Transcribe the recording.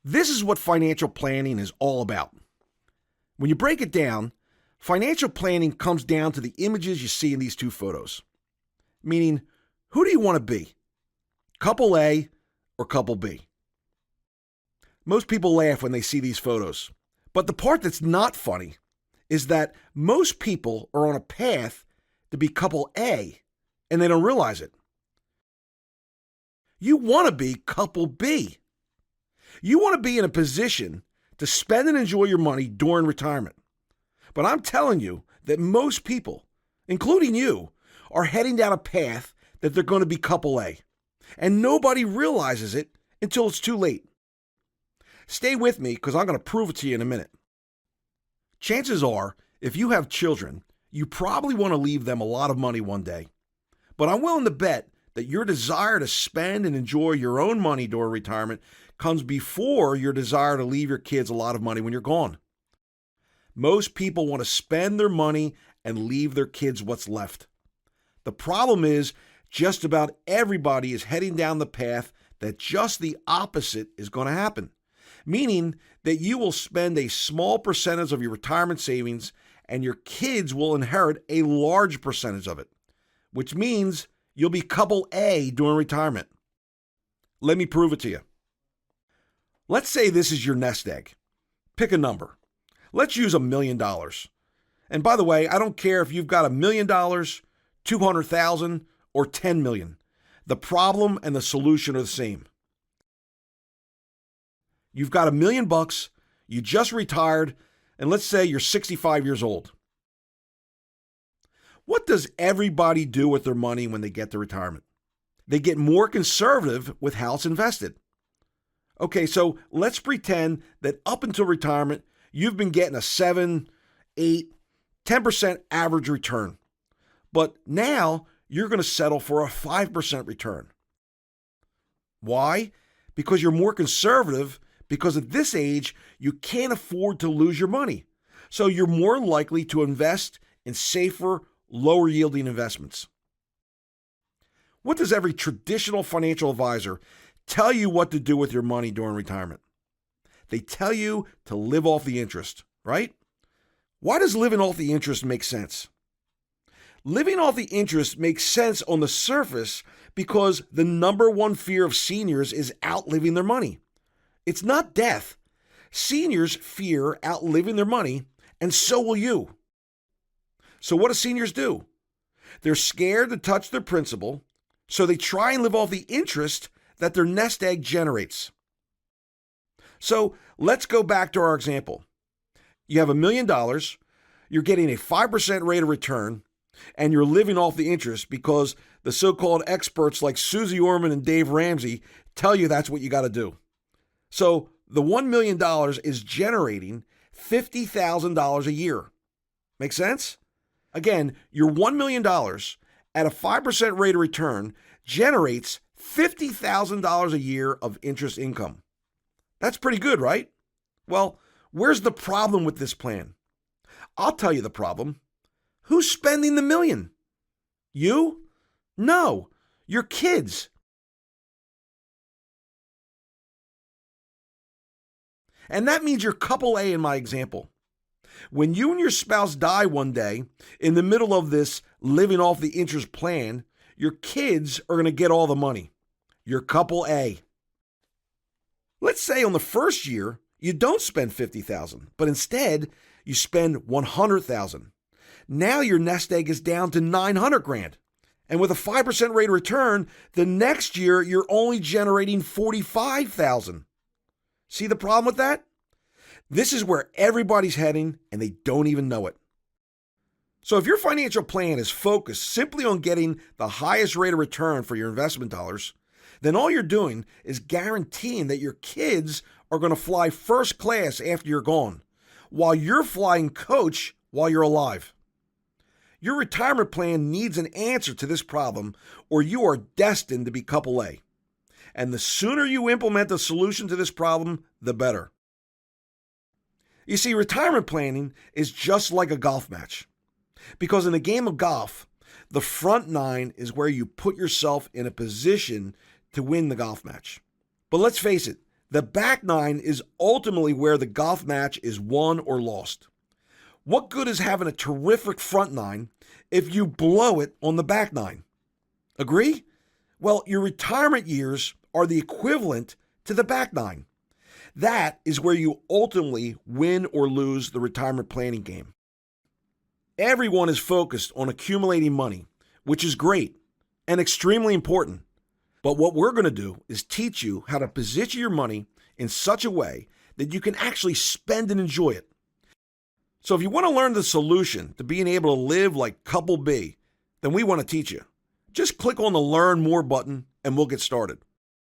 This is what financial planning is all about. When you break it down, financial planning comes down to the images you see in these two photos. Meaning, who do you want to be? Couple A or couple B? Most people laugh when they see these photos. But the part that's not funny is that most people are on a path to be couple A and they don't realize it. You want to be couple B. You want to be in a position to spend and enjoy your money during retirement. But I'm telling you that most people, including you, are heading down a path that they're going to be couple A. And nobody realizes it until it's too late. Stay with me because I'm going to prove it to you in a minute. Chances are, if you have children, you probably want to leave them a lot of money one day. But I'm willing to bet that your desire to spend and enjoy your own money during retirement comes before your desire to leave your kids a lot of money when you're gone. Most people want to spend their money and leave their kids what's left. The problem is, just about everybody is heading down the path that just the opposite is going to happen. Meaning that you will spend a small percentage of your retirement savings and your kids will inherit a large percentage of it, which means you'll be couple A during retirement. Let me prove it to you. Let's say this is your nest egg. Pick a number. Let's use $1 million. And by the way, I don't care if you've got $1 million, 200,000, or 10 million. The problem and the solution are the same. You've got $1 million, you just retired, and let's say you're 65 years old. What does everybody do with their money when they get to retirement? They get more conservative with how it's invested. Okay, so let's pretend that up until retirement, you've been getting a 7, 8, 10% average return. But now you're going to settle for a 5% return. Why? Because you're more conservative, because at this age, you can't afford to lose your money. So you're more likely to invest in safer, lower yielding investments. What does every traditional financial advisor tell you what to do with your money during retirement? They tell you to live off the interest, right? Why does living off the interest make sense? Living off the interest makes sense on the surface because the number one fear of seniors is outliving their money. It's not death. Seniors fear outliving their money, and so will you. So what do seniors do? They're scared to touch their principal, so they try and live off the interest that their nest egg generates. So let's go back to our example. You have $1 million, you're getting a 5% rate of return, and you're living off the interest because the so-called experts like Susie Orman and Dave Ramsey tell you that's what you got to do. So the $1 million is generating $50,000 a year. Make sense? Again, your $1 million at a 5% rate of return generates $50,000 a year of interest income. That's pretty good, right? Well, where's the problem with this plan? I'll tell you the problem. Who's spending the $1 million? You? No, your kids. And that means you're couple A in my example. When you and your spouse die one day in the middle of this living off the interest plan, your kids are going to get all the money. You're couple A. Let's say on the first year, you don't spend $50,000, but instead you spend $100,000. Now your nest egg is down to $900,000. And with a 5% rate of return, the next year you're only generating $45,000. See the problem with that? This is where everybody's heading and they don't even know it. So if your financial plan is focused simply on getting the highest rate of return for your investment dollars, then all you're doing is guaranteeing that your kids are going to fly first class after you're gone, while you're flying coach while you're alive. Your retirement plan needs an answer to this problem, or you are destined to be couple A. And the sooner you implement a solution to this problem, the better. You see, retirement planning is just like a golf match. Because in a game of golf, the front nine is where you put yourself in a position to win the golf match. But let's face it, The back nine is ultimately where the golf match is won or lost. What good is having a terrific front nine if you blow it on the back nine? Agree? Well, your retirement years are the equivalent to the back nine. That is where you ultimately win or lose the retirement planning game. Everyone is focused on accumulating money, which is great and extremely important. But what we're going to do is teach you how to position your money in such a way that you can actually spend and enjoy it. So if you want to learn the solution to being able to live like Couple B, then we want to teach you. Just click on the Learn More button and we'll get started.